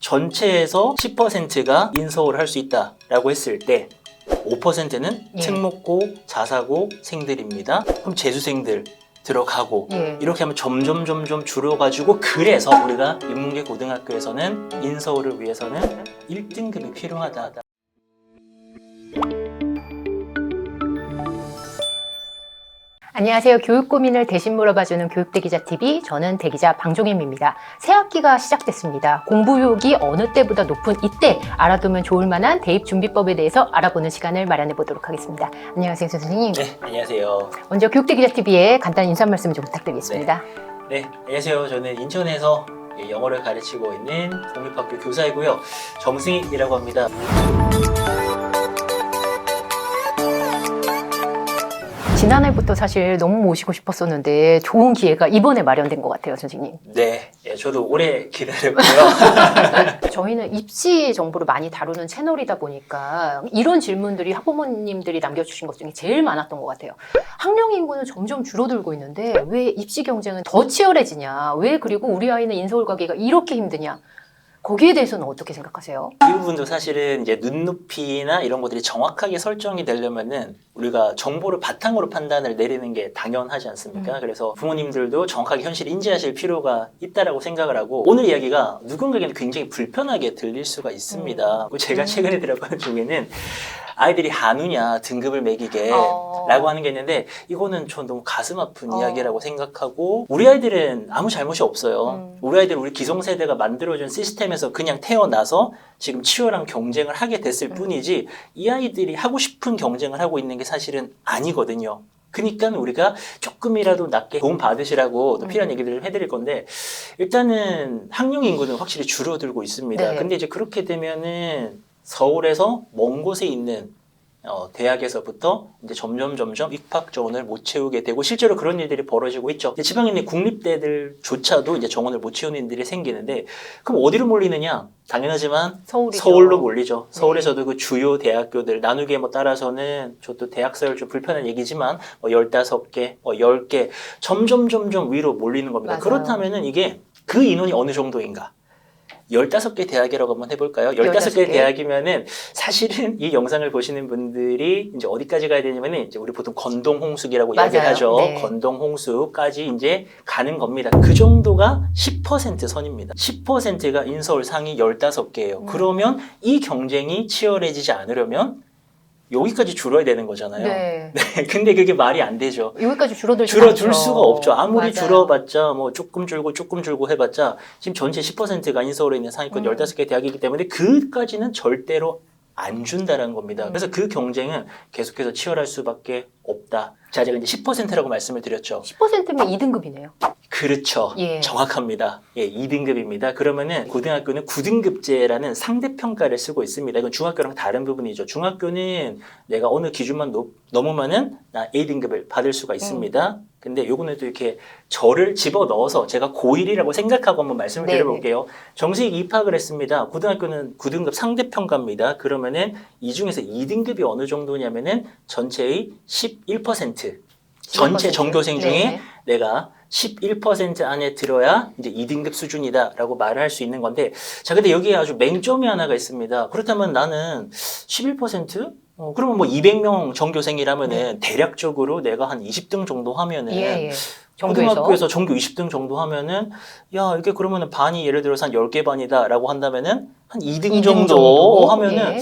전체에서 10%가 인서울을 할 수 있다라고 했을 때 5%는 예. 특목고, 자사고생들입니다. 그럼 재수생들 들어가고 예. 이렇게 하면 점점 줄어가지고 그래서 우리가 인문계 고등학교에서는 인서울을 위해서는 1등급이 필요하다. 안녕하세요. 교육 고민을 대신 물어봐주는 교육대기자TV, 저는 대기자 방종임입니다. 새 학기가 시작됐습니다. 공부욕이 어느 때보다 높은 이때 알아두면 좋을 만한 대입준비법에 대해서 알아보는 시간을 마련해 보도록 하겠습니다. 안녕하세요, 선생님. 네, 안녕하세요. 먼저 교육대기자TV에 간단한 인사 말씀 좀 부탁드리겠습니다. 네, 안녕하세요. 저는 인천에서 영어를 가르치고 있는 공립학교 교사이고요. 정승익이라고 합니다. 지난해부터 사실 너무 모시고 싶었었는데 좋은 기회가 이번에 마련된 것 같아요, 선생님. 네, 저도 오래 기다렸고요. 저희는 입시 정보를 많이 다루는 채널이다 보니까 이런 질문들이 학부모님들이 남겨주신 것 중에 제일 많았던 것 같아요. 학령 인구는 점점 줄어들고 있는데 왜 입시 경쟁은 더 치열해지냐? 왜 그리고 우리 아이는 인서울 가기가 이렇게 힘드냐? 거기에 대해서는 어떻게 생각하세요? 이 부분도 사실은 이제 눈높이나 이런 것들이 정확하게 설정이 되려면은 우리가 정보를 바탕으로 판단을 내리는 게 당연하지 않습니까? 그래서 부모님들도 정확하게 현실을 인지하실 필요가 있다라고 생각을 하고 오늘 이야기가 누군가에게는 굉장히 불편하게 들릴 수가 있습니다. 제가 최근에 들어본 중에는 아이들이 한우냐 등급을 매기게 라고 하는 게 있는데 이거는 전 너무 가슴 아픈 이야기라고 생각하고 우리 아이들은 아무 잘못이 없어요. 우리 아이들은 우리 기성세대가 만들어준 시스템에서 그냥 태어나서 지금 치열한 경쟁을 하게 됐을 뿐이지 이 아이들이 하고 싶은 경쟁을 하고 있는 게 사실은 아니거든요. 그러니까 우리가 조금이라도 낮게 도움 받으시라고 또 필요한 얘기들을 해드릴 건데 일단은 학령 인구는 확실히 줄어들고 있습니다. 네. 근데 이제 그렇게 되면은 서울에서 먼 곳에 있는 대학에서부터 이제 점점 입학 정원을 못 채우게 되고 실제로 그런 일들이 벌어지고 있죠. 지방에 있는 국립대들조차도 이제 정원을 못 채우는 일들이 생기는데 그럼 어디로 몰리느냐? 당연하지만 서울이죠. 서울로 몰리죠. 네. 서울에서도 그 주요 대학교들 나누기에 따라서는 저도 대학서열 좀 불편한 얘기지만 15개, 10개 점점 위로 몰리는 겁니다. 맞아요. 그렇다면은 이게 그 인원이 어느 정도인가? 15개 대학이라고 한번 해볼까요? 15개 15개? 대학이면은 사실은 이 영상을 보시는 분들이 이제 어디까지 가야 되냐면은 이제 우리 보통 건동홍수기라고 맞아요. 이야기를 하죠. 네. 건동홍수까지 이제 가는 겁니다. 그 정도가 10% 선입니다. 10%가 인서울 상위 15개예요. 그러면 이 경쟁이 치열해지지 않으려면 여기까지 줄어야 되는 거잖아요. 네. 네, 근데 그게 말이 안 되죠. 여기까지 줄어들 줄어들 수가 없죠. 아무리 맞아요. 줄어봤자 뭐 조금 줄고 해봤자 지금 전체 10%가 인서울에 있는 상위권 15개 대학이기 때문에 그까지는 절대로 안 준다는 겁니다. 그래서 그 경쟁은 계속해서 치열할 수밖에 없다. 자, 제가 이제 10%라고 말씀을 드렸죠. 10%면 2등급이네요. 그렇죠. 예. 정확합니다. 예, 2등급입니다. 그러면은 고등학교는 9등급제라는 상대평가를 쓰고 있습니다. 이건 중학교랑 다른 부분이죠. 중학교는 내가 어느 기준만 넘으면은 나 A등급을 받을 수가 있습니다. 근데 요거는 또 이렇게 저를 집어 넣어서 제가 고1이라고 생각하고 한번 말씀을 네네. 드려볼게요. 정식 입학을 했습니다. 고등학교는 9등급 상대평가입니다. 그러면은 이 중에서 2등급이 어느 정도냐면은 전체의 11%. 전체 11%. 전교생 중에 네. 내가 11% 안에 들어야 이제 2등급 수준이다라고 말을 할 수 있는 건데, 자, 근데 여기에 아주 맹점이 하나가 있습니다. 그렇다면 나는 11%? 그러면 뭐 200명 전교생이라면은 대략적으로 내가 한 20등 정도 하면은 예. 고등학교에서 전교 20등 정도 하면은 야, 이게 그러면은 반이 예를 들어서 한 10개 반이다라고 한다면은 한 2등 정도 하면은 예.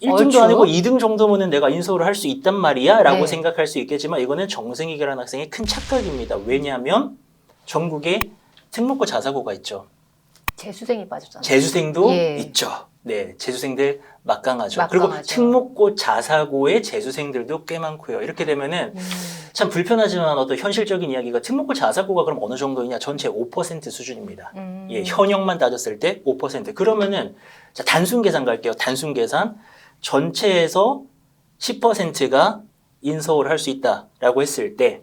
1등도 얼추. 아니고 2등 정도면은 내가 인서울을 할 수 있단 말이야 라고 네. 생각할 수 있겠지만 이거는 정승익이라는 학생의 큰 착각입니다. 왜냐하면 전국에 특목고 자사고가 있죠. 재수생이 빠졌잖아요. 재수생도 예. 있죠. 네, 재수생들 막강하죠. 막강하죠. 그리고 특목고 자사고의 재수생들도 꽤 많고요. 이렇게 되면은 참 불편하지만 어떤 현실적인 이야기가 특목고 자사고가 그럼 어느 정도이냐? 전체 5% 수준입니다. 예, 현역만 따졌을 때 5%. 그러면은 자, 단순 계산 갈게요. 단순 계산. 전체에서 10%가 인서울을 할 수 있다라고 했을 때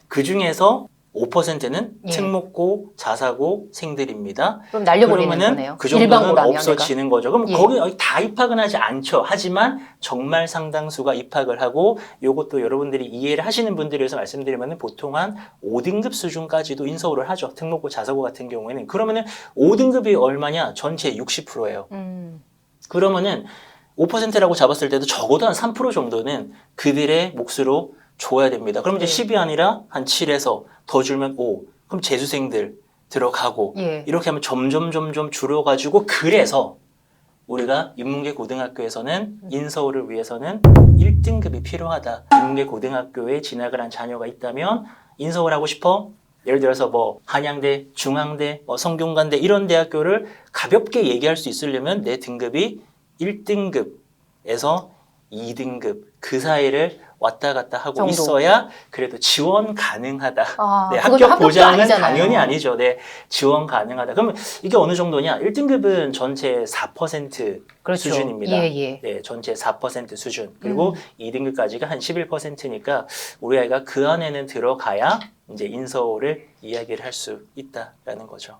그 중에서 5%는 예. 특목고, 자사고생들입니다. 그럼 날려버리는 그러면은 거네요. 그 정도는 일반고라면 없어지는 거죠. 그럼 예. 거기 다 입학은 하지 않죠. 하지만 정말 상당수가 입학을 하고 이것도 여러분들이 이해를 하시는 분들에 의해서 말씀드리면 보통 한 5등급 수준까지도 인서울을 하죠. 특목고, 자사고 같은 경우에는. 그러면은 5등급이 얼마냐? 전체 60%예요. 그러면은 5%라고 잡았을 때도 적어도 한 3% 정도는 그들의 몫으로 줘야 됩니다. 그럼 이제 네. 10이 아니라 한 7에서 더 줄면 5. 그럼 재수생들 들어가고 예. 이렇게 하면 점점 줄어가지고 그래서 우리가 인문계 고등학교에서는 인서울을 위해서는 1등급이 필요하다. 인문계 고등학교에 진학을 한 자녀가 있다면 인서울 하고 싶어? 예를 들어서 뭐 한양대, 중앙대, 뭐 성균관대 이런 대학교를 가볍게 얘기할 수 있으려면 내 등급이 1등급에서 2등급 그 사이를 왔다 갔다 하고 정도. 있어야 그래도 지원 가능하다. 아, 네, 그것도 합격 합격도 보장은 아니잖아요. 당연히 아니죠. 네, 지원 가능하다. 그러면 이게 어느 정도냐? 1등급은 전체 4% 그렇죠. 수준입니다. 예, 예. 네, 전체 4% 수준. 그리고 2등급까지가 한 11%니까 우리 아이가 그 안에는 들어가야 이제 인서울을 이야기를 할 수 있다라는 거죠.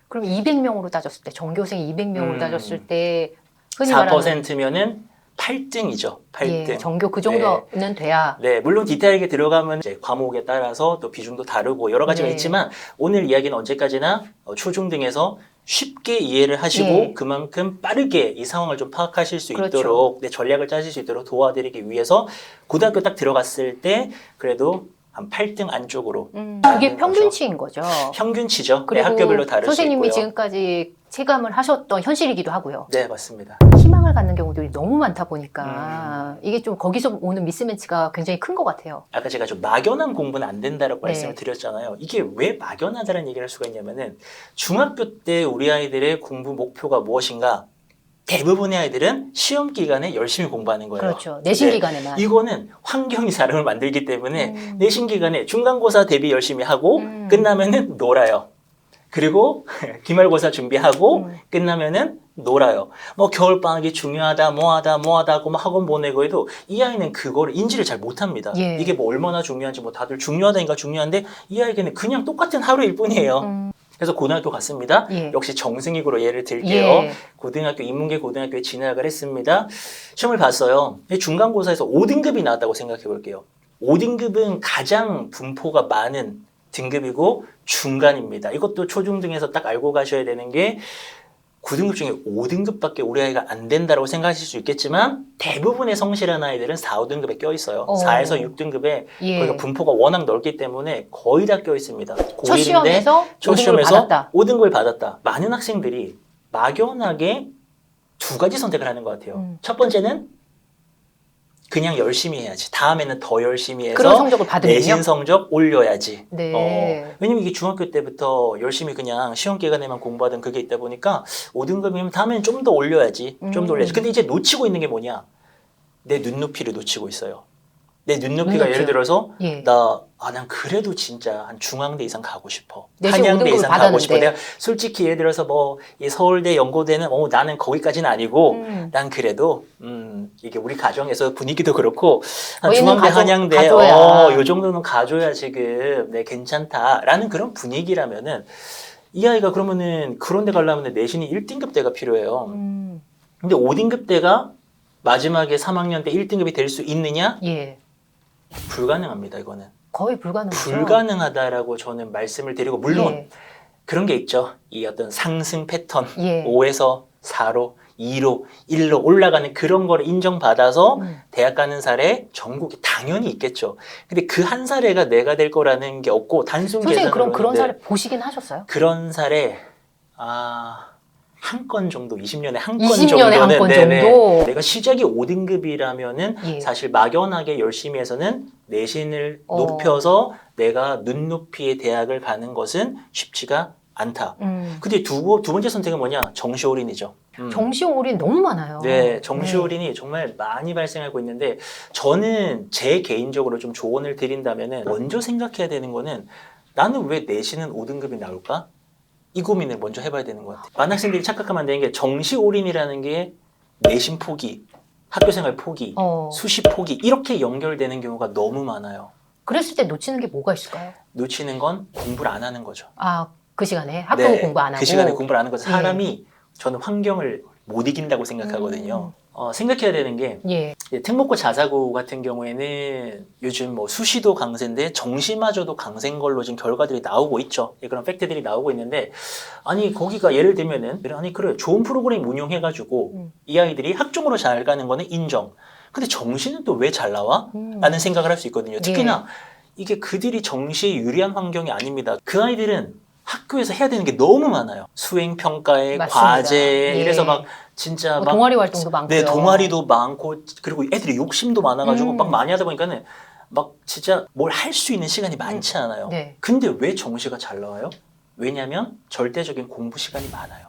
그럼 200명으로 따졌을 때, 전교생 200명으로 음. 따졌을 때 흔히 말하는 4%면은 8등이죠. 8등. 예, 전교 그 정도는 돼야 네, 물론 디테일하게 들어가면 이제 과목에 따라서 또 비중도 다르고 여러 가지가 네. 있지만 오늘 이야기는 언제까지나 초중등에서 쉽게 이해를 하시고 예. 그만큼 빠르게 이 상황을 좀 파악하실 수 그렇죠. 있도록 네, 전략을 짜실 수 있도록 도와드리기 위해서 고등학교 딱 들어갔을 때 그래도 한 8등 안쪽으로 그게 거죠. 평균치인 거죠. 평균치죠. 네, 그리고 학교별로 다를 수 선생님이 있고요. 지금까지 체감을 하셨던 현실이기도 하고요. 네, 맞습니다. 희망을 갖는 경우들이 너무 많다 보니까 이게 좀 거기서 오는 미스매치가 굉장히 큰 것 같아요. 아까 제가 좀 막연한 공부는 안 된다라고 네. 말씀을 드렸잖아요. 이게 왜 막연하다는 얘기를 할 수가 있냐면은 중학교 때 우리 아이들의 공부 목표가 무엇인가? 대부분의 아이들은 시험 기간에 열심히 공부하는 거예요. 그렇죠. 내신 네. 기간에만. 이거는 환경이 사람을 만들기 때문에 내신 기간에 중간고사 대비 열심히 하고 끝나면은 놀아요. 그리고 기말고사 준비하고 끝나면은 놀아요. 뭐 겨울방학이 중요하다, 뭐하다 하고 막 학원 보내고 해도 이 아이는 그거를 인지를 잘 못합니다. 예. 이게 뭐 얼마나 중요한지 뭐 다들 중요하다니까 중요한데 이 아이에게는 그냥 똑같은 하루일 뿐이에요. 그래서 고등학교 갔습니다. 예. 역시 정승익으로 예를 들게요. 예. 고등학교 인문계 고등학교에 진학을 했습니다. 시험을 봤어요. 중간고사에서 5등급이 나왔다고 생각해 볼게요. 5등급은 가장 분포가 많은 등급이고 중간입니다. 이것도 초중등에서 딱 알고 가셔야 되는 게 9등급 중에 5등급밖에 우리 아이가 안 된다고 생각하실 수 있겠지만 대부분의 성실한 아이들은 4, 5등급에 껴 있어요. 4에서 6등급에 예. 거기가 분포가 워낙 넓기 때문에 거의 다 껴 있습니다. 첫 시험에서 첫 5등급을 시험에서 받았다. 5등급을 받았다. 많은 학생들이 막연하게 두 가지 선택을 하는 것 같아요. 첫 번째는 그냥 열심히 해야지. 다음에는 더 열심히 해서 그런 성적을 받으면요. 내신 성적 올려야지. 네. 왜냐면 이게 중학교 때부터 열심히 그냥 시험 기간에만 공부하던 그게 있다 보니까 5등급이면 다음에는 좀 더 올려야지. 좀 더 올려야지. 근데 이제 놓치고 있는 게 뭐냐? 내 눈높이를 놓치고 있어요. 내 눈높이가 눈높이요? 예를 들어서 예. 난 그래도 진짜 한 중앙대 이상 가고 싶어. 내신 한양대 5등급을 이상 가고 받았는데. 싶어. 내가 솔직히 예를 들어서 뭐 이 서울대, 연고대는 나는 거기까지는 아니고 난 그래도 이게 우리 가정에서 분위기도 그렇고 한 저희는 중앙대, 한양대 가줘야. 요 정도는 가줘야 지금 네 괜찮다라는 그런 분위기라면은 이 아이가 그러면은 그런 데 가려면 내신이 1등급 대가 필요해요. 근데 5등급 대가 마지막에 3학년 때 1등급이 될 수 있느냐? 예. 불가능합니다, 이거는. 거의 불가능하죠. 불가능하다라고 저는 말씀을 드리고, 물론 예. 그런 게 있죠. 이 어떤 상승 패턴. 예. 5에서 4로, 2로, 1로 올라가는 그런 거를 인정받아서 대학 가는 사례 전국에 당연히 있겠죠. 근데 그 한 사례가 내가 될 거라는 게 없고, 단순 선생님 계산으로. 그런 사례 보시긴 하셨어요? 그런 사례, 한 건 정도, 20년에 한 건 20년에 정도는. 한 건 네네. 정도? 내가 시작이 5등급이라면은 예. 사실 막연하게 열심히 해서는 내신을 어. 높여서 내가 눈높이의 대학을 가는 것은 쉽지가 않다. 근데 두 번째 선택은 뭐냐? 정시올인이죠. 정시올인 너무 많아요. 네, 정시올인이 정말 많이 발생하고 있는데 저는 제 개인적으로 좀 조언을 드린다면은 먼저 생각해야 되는 거는 나는 왜 내신은 5등급이 나올까? 이 고민을 먼저 해봐야 되는 것 같아요. 많은 학생들이 착각하면 안 되는 게 정시올인이라는 게 내신 포기, 학교생활 포기, 수시 포기 이렇게 연결되는 경우가 너무 많아요. 그랬을 때 놓치는 게 뭐가 있을까요? 놓치는 건 공부를 안 하는 거죠. 아, 그 시간에 학교 네, 공부 안 하고 그 시간에 공부를 안 하는 거죠. 예. 사람이 저는 환경을 못 이긴다고 생각하거든요. 생각해야 되는 게 예. 특목고 자사고 같은 경우에는 요즘 뭐 수시도 강세인데 정시마저도 강세인 걸로 지금 결과들이 나오고 있죠. 그런 팩트들이 나오고 있는데 아니 거기가 예를 들면은 아니 그래 좋은 프로그램 운영해가지고 이 아이들이 학종으로 잘 가는 거는 인정. 근데 정시는 또 왜 잘 나와? 라는 생각을 할 수 있거든요. 특히나 이게 그들이 정시에 유리한 환경이 아닙니다. 그 아이들은 학교에서 해야 되는 게 너무 많아요. 수행평가에, 맞습니다. 과제에, 예. 이래서 막 진짜 막 동아리 활동도 많고요. 네, 동아리도 많고 그리고 애들이 욕심도 많아가지고 막 많이 하다 보니까는 막 진짜 뭘 할 수 있는 시간이 많지 않아요. 네. 근데 왜 정시가 잘 나와요? 왜냐면 절대적인 공부 시간이 많아요.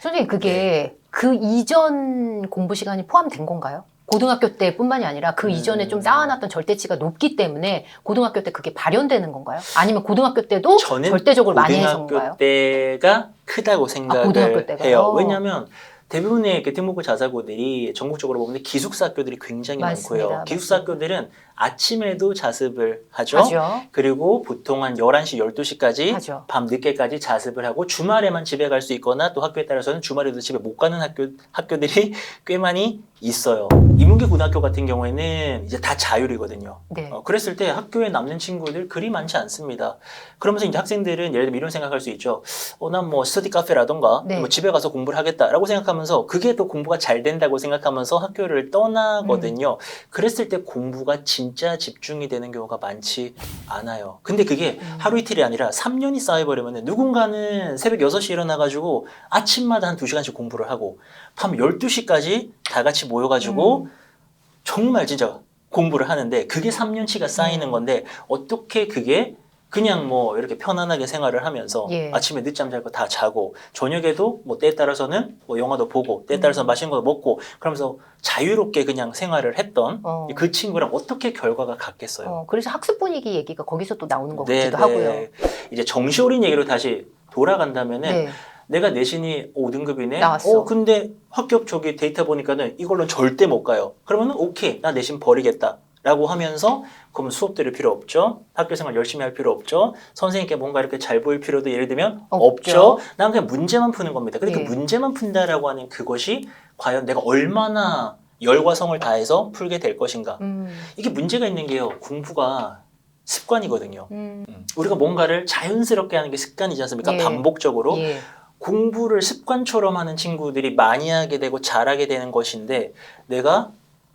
선생님 그게 그 이전 공부 시간이 포함된 건가요? 고등학교 때뿐만이 아니라 그 이전에 좀 쌓아놨던 절대치가 높기 때문에 고등학교 때 그게 발현되는 건가요? 아니면 고등학교 때도 저는 절대적으로 많이 해서 고등학교 건가요? 때가 크다고 생각을 고등학교 때가요? 해요. 왜냐하면 대부분의 특목고 자사고들이 전국적으로 보면 기숙사 학교들이 굉장히 맞습니다. 많고요. 기숙사 학교들은 아침에도 자습을 하죠. 하죠. 그리고 보통 한 11시, 12시까지 하죠. 밤 늦게까지 자습을 하고 주말에만 집에 갈 수 있거나 또 학교에 따라서는 주말에도 집에 못 가는 학교들이 꽤 많이 있어요. 인문계 고등학교 같은 경우에는 이제 다 자율이거든요. 네. 그랬을 때 학교에 남는 친구들 그리 많지 않습니다. 그러면서 이제 학생들은 예를 들면 이런 생각할 수 있죠. 난 뭐 스터디 카페라던가 네. 뭐 집에 가서 공부를 하겠다라고 생각하면서 그게 또 공부가 잘 된다고 생각하면서 학교를 떠나거든요. 그랬을 때 공부가 진짜 집중이 되는 경우가 많지 않아요. 근데 그게 하루 이틀이 아니라 3년이 쌓여버리면 누군가는 새벽 6시에 일어나가지고 아침마다 한 2시간씩 공부를 하고 밤 12시까지 다 같이 모여가지고 정말 진짜 공부를 하는데 그게 3년치가 쌓이는 건데 어떻게 그게 그냥 뭐 이렇게 편안하게 생활을 하면서 예. 아침에 늦잠 잘 거 다 자고 저녁에도 뭐 때에 따라서는 뭐 영화도 보고 때에 따라서 맛있는 것도 먹고 그러면서 자유롭게 그냥 생활을 했던 그 친구랑 어떻게 결과가 같겠어요. 그래서 학습 분위기 얘기가 거기서 또 나오는 것 네, 같기도 네. 하고요. 이제 정시올인 얘기로 다시 돌아간다면은 네. 내가 내신이 5등급이네. 나왔어. 근데 학교 저기 데이터 보니까는 이걸로는 절대 못 가요. 그러면은 오케이, 나 내신 버리겠다. 라고 하면서 그러면 수업 들을 필요 없죠. 학교 생활 열심히 할 필요 없죠. 선생님께 뭔가 이렇게 잘 보일 필요도 예를 들면 없죠. 난 그냥 문제만 푸는 겁니다. 근데 예. 그 문제만 푼다라고 하는 그것이 과연 내가 얼마나 열과 성을 다해서 풀게 될 것인가. 이게 문제가 있는 게요. 공부가 습관이거든요. 우리가 뭔가를 자연스럽게 하는 게 습관이지 않습니까? 예. 반복적으로. 예. 공부를 습관처럼 하는 친구들이 많이 하게 되고 잘하게 되는 것인데 내가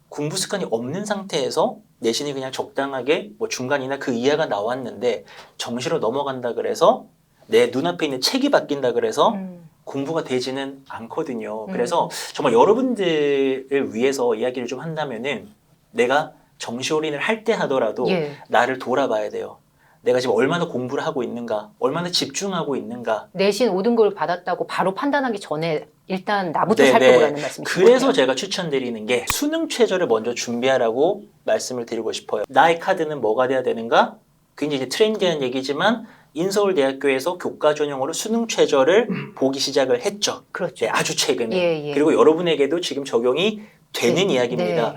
공부 습관이 없는 상태에서 내신이 그냥 적당하게 뭐 중간이나 그 이하가 나왔는데 정시로 넘어간다 그래서 내 눈앞에 있는 책이 바뀐다 그래서 공부가 되지는 않거든요. 그래서 정말 여러분들을 위해서 이야기를 좀 한다면은 내가 정시올인을 할 때 하더라도 예. 나를 돌아봐야 돼요. 내가 지금 얼마나 공부를 하고 있는가, 얼마나 집중하고 있는가. 내신 5등급을 받았다고 바로 판단하기 전에 일단 나부터 네, 살펴보라는 네. 말씀이시죠. 그래서 제가 추천드리는 게 수능 최저를 먼저 준비하라고 말씀을 드리고 싶어요. 나의 카드는 뭐가 돼야 되는가? 굉장히 이제 트렌디한 얘기지만 인서울대학교에서 교과 전형으로 수능 최저를 보기 시작을 했죠. 그렇죠. 네, 아주 최근에. 예, 예. 그리고 여러분에게도 지금 적용이 되는 네, 이야기입니다. 네.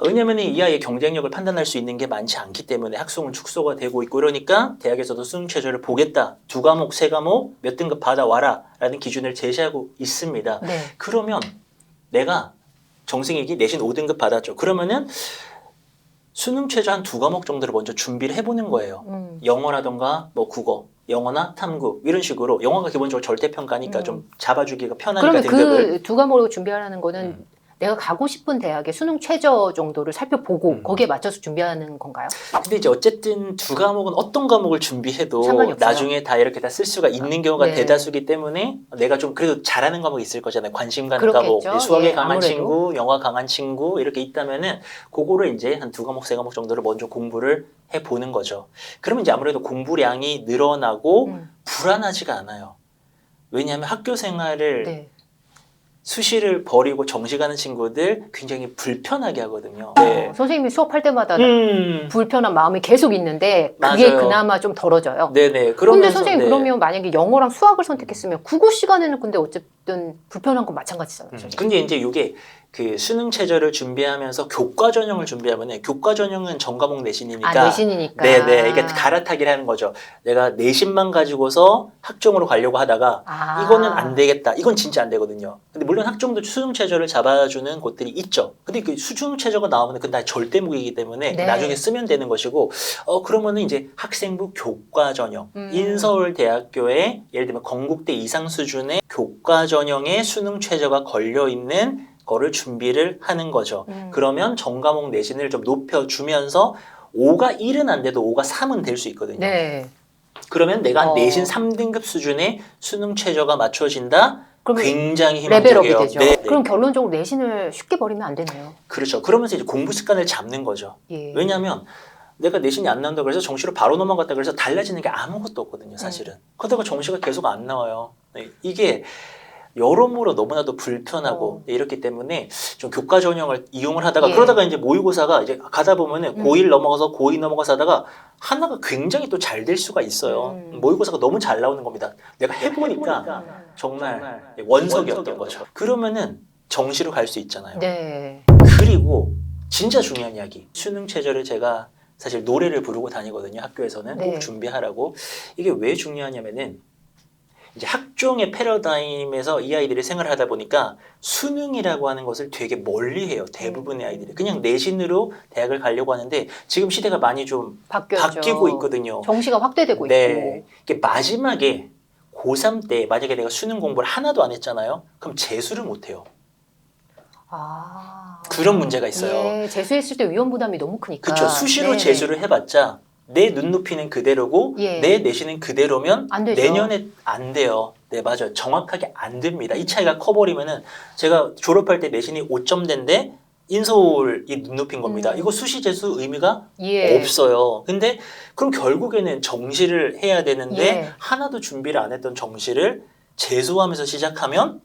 왜냐하면 이 아이의 경쟁력을 판단할 수 있는 게 많지 않기 때문에 학송은 축소가 되고 있고 그러니까 대학에서도 수능 최저를 보겠다. 2과목, 3과목 몇 등급 받아와라 라는 기준을 제시하고 있습니다. 네. 그러면 내가 정승익이 내신 5등급 받았죠. 그러면은 수능 최저 한 2과목 정도를 먼저 준비를 해보는 거예요. 영어라던가 뭐 국어, 영어나 탐구 이런 식으로 영어가 기본적으로 절대평가니까 좀 잡아주기가 편하니까 그러면 등급을. 그 두 과목을 준비하라는 거는 내가 가고 싶은 대학의 수능 최저 정도를 살펴보고 거기에 맞춰서 준비하는 건가요? 근데 이제 어쨌든 2과목은 어떤 과목을 준비해도 상관이 없어요. 나중에 다 이렇게 다 쓸 수가 있는 경우가 네. 대다수기 때문에 내가 좀 그래도 잘하는 과목이 있을 거잖아요. 관심 가는 그렇겠죠. 과목, 수학에 예, 강한 아무래도. 친구, 영화 강한 친구 이렇게 있다면은 그거를 이제 한 2과목, 3과목 정도를 먼저 공부를 해보는 거죠. 그러면 이제 아무래도 공부량이 늘어나고 불안하지가 않아요. 왜냐하면 학교 생활을 네. 수시를 버리고 정시 가는 친구들 굉장히 불편하게 하거든요. 네. 선생님이 수업할 때마다 음, 불편한 마음이 계속 있는데 그게 맞아요. 그나마 좀 덜어져요. 네네. 근데 선생님 네. 그러면 만약에 영어랑 수학을 선택했으면 국어 시간에는 근데 어쨌든 불편한 건 마찬가지잖아요. 선생님. 근데 이제 이게 그 수능 최저를 준비하면서 교과 전형을 준비하면은 교과 전형은 전과목 내신이니까 내신이니까. 네네 이게 갈아타기를 하는 거죠. 내가 내신만 가지고서 학종으로 가려고 하다가 이거는 안 되겠다. 이건 진짜 안 되거든요. 근데 물론 학종도 수능 최저를 잡아주는 곳들이 있죠. 근데 그 수능 최저가 나오면 그건 다 절대무기이기 때문에 네. 나중에 쓰면 되는 것이고 그러면은 이제 학생부 교과 전형 인서울대학교에 예를 들면 건국대 이상 수준의 교과 전형의 수능 최저가 걸려 있는 거를 준비를 하는 거죠. 그러면 전과목 내신을 좀 높여주면서 5가 1은 안 돼도 5가 3은 될 수 있거든요. 네. 그러면 내가 내신 3등급 수준의 수능 최저가 맞춰진다? 그러면 굉장히 레벨업이 희망적이에요. 되죠. 네, 그럼 결론적으로 내신을 쉽게 버리면 안 되네요. 그렇죠. 그러면서 이제 공부 습관을 잡는 거죠. 예. 왜냐하면 내가 내신이 안 나온다 그래서 정시로 바로 넘어갔다 그래서 달라지는 게 아무것도 없거든요, 사실은. 그러다가 정시가 계속 안 나와요. 네, 이게 여러모로 너무나도 불편하고 이렇기 때문에 좀 교과 전형을 이용을 하다가 예. 그러다가 이제 모의고사가 이제 가다 보면은 고1 넘어가서 고2 넘어가서 하다가 하나가 굉장히 또 잘 될 수가 있어요. 모의고사가 너무 잘 나오는 겁니다. 내가 해보니까 정말 원석이었던 거죠. 그러면은 정시로 갈 수 있잖아요. 네. 그리고 진짜 중요한 이야기. 수능 최저를 제가 사실 노래를 부르고 다니거든요. 학교에서는 네. 꼭 준비하라고. 이게 왜 중요하냐면은 이제 학종의 패러다임에서 이 아이들이 생활을 하다 보니까 수능이라고 하는 것을 되게 멀리해요. 대부분의 아이들이. 그냥 내신으로 대학을 가려고 하는데 지금 시대가 많이 좀 바뀌었죠. 바뀌고 있거든요. 정시가 확대되고 네. 있고. 이게 마지막에 고3 때 만약에 내가 수능 공부를 하나도 안 했잖아요. 그럼 재수를 못 해요. 그런 문제가 있어요. 예, 재수했을 때 위험 부담이 너무 크니까. 그렇죠. 수시로 네네. 재수를 해봤자 내 눈높이는 그대로고 예. 내 내신은 그대로면 안 되죠. 내년에 안 돼요. 네, 맞아요. 정확하게 안 됩니다. 이 차이가 커버리면은 제가 졸업할 때 내신이 5점대인데 인서울이 눈높이인 겁니다. 이거 수시 재수 의미가 예. 없어요. 근데 그럼 결국에는 정시를 해야 되는데 예. 하나도 준비를 안 했던 정시를 재수하면서 시작하면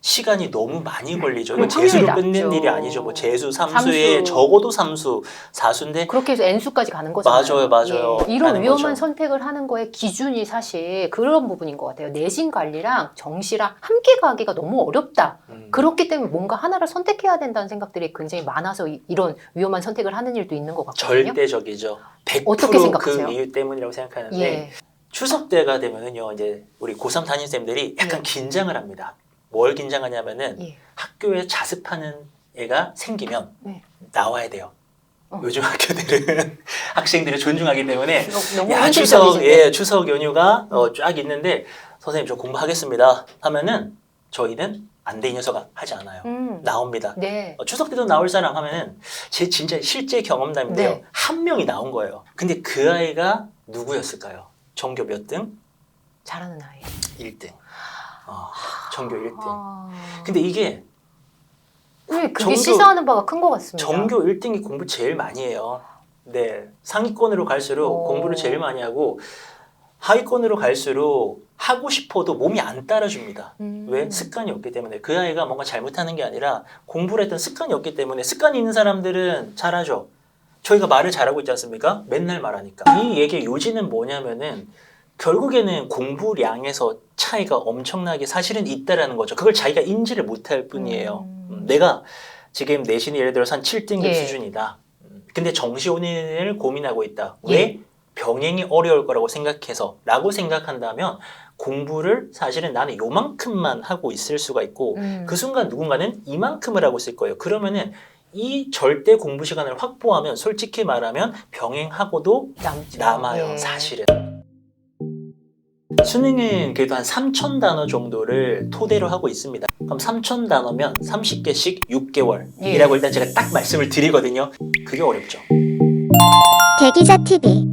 시간이 너무 많이 걸리죠. 그럼 재수로 확률이 끝낸 낮죠. 일이 아니죠. 뭐 재수, 삼수에 삼수. 적어도 삼수, 사수인데 그렇게 해서 N수까지 가는 거잖아요. 맞아요. 예. 이런 가는 위험한 거죠. 선택을 하는 거의 기준이 사실 그런 부분인 것 같아요. 내신 관리랑 정시랑 함께 가기가 너무 어렵다. 그렇기 때문에 뭔가 하나를 선택해야 된다는 생각들이 굉장히 많아서 이런 위험한 선택을 하는 일도 있는 것 같거든요. 절대적이죠. 100% 어떻게 생각하세요? 그 이유 때문이라고 생각하는데 예. 추석 때가 되면은요, 이제 우리 고3 담임쌤들이 약간 긴장을 합니다. 뭘 긴장하냐면은 예. 학교에 자습하는 애가 생기면 네. 나와야 돼요. 요즘 학교들은 학생들을 존중하기 때문에 너무 야, 현실적이신데. 추석 연휴가 쫙 있는데 선생님 저 공부하겠습니다 하면은 저희는 안 돼 이 녀석아 하지 않아요. 나옵니다. 네. 추석 때도 나올 사람 하면은 제 진짜 실제 경험담인데요. 네. 한 명이 나온 거예요. 근데 그 아이가 누구였을까요? 전교 몇 등? 잘하는 아이. 1등. 전교 1등. 아. 근데 이게 네, 그게 전교- 시사하는 바가 큰 것 같습니다. 전교 1등이 공부 제일 많이 해요. 네. 상위권으로 갈수록 공부를 제일 많이 하고 하위권으로 갈수록 하고 싶어도 몸이 안 따라줍니다. 왜? 습관이 없기 때문에. 그 아이가 뭔가 잘못하는 게 아니라 공부를 했던 습관이 없기 때문에 습관이 있는 사람들은 잘하죠. 저희가 말을 잘하고 있지 않습니까? 맨날 말하니까. 이 얘기의 요지는 뭐냐면은 결국에는 공부량에서 차이가 엄청나게 사실은 있다라는 거죠. 그걸 자기가 인지를 못할 뿐이에요. 내가 지금 내신이 예를 들어서 한 7등급 예. 수준이다. 근데 정시 혼인을 고민하고 있다. 예. 왜? 병행이 어려울 거라고 생각해서 라고 생각한다면 공부를 사실은 나는 요만큼만 하고 있을 수가 있고 그 순간 누군가는 이만큼을 하고 있을 거예요. 그러면은 이 절대 공부 시간을 확보하면 솔직히 말하면 병행하고도 남죠. 남아요. 예. 사실은. 수능은 그래도 한 3,000단어 정도를 토대로 하고 있습니다. 그럼 3,000단어면 30개씩 6개월이라고 예. 일단 제가 딱 말씀을 드리거든요. 그게 어렵죠. 대기자 TV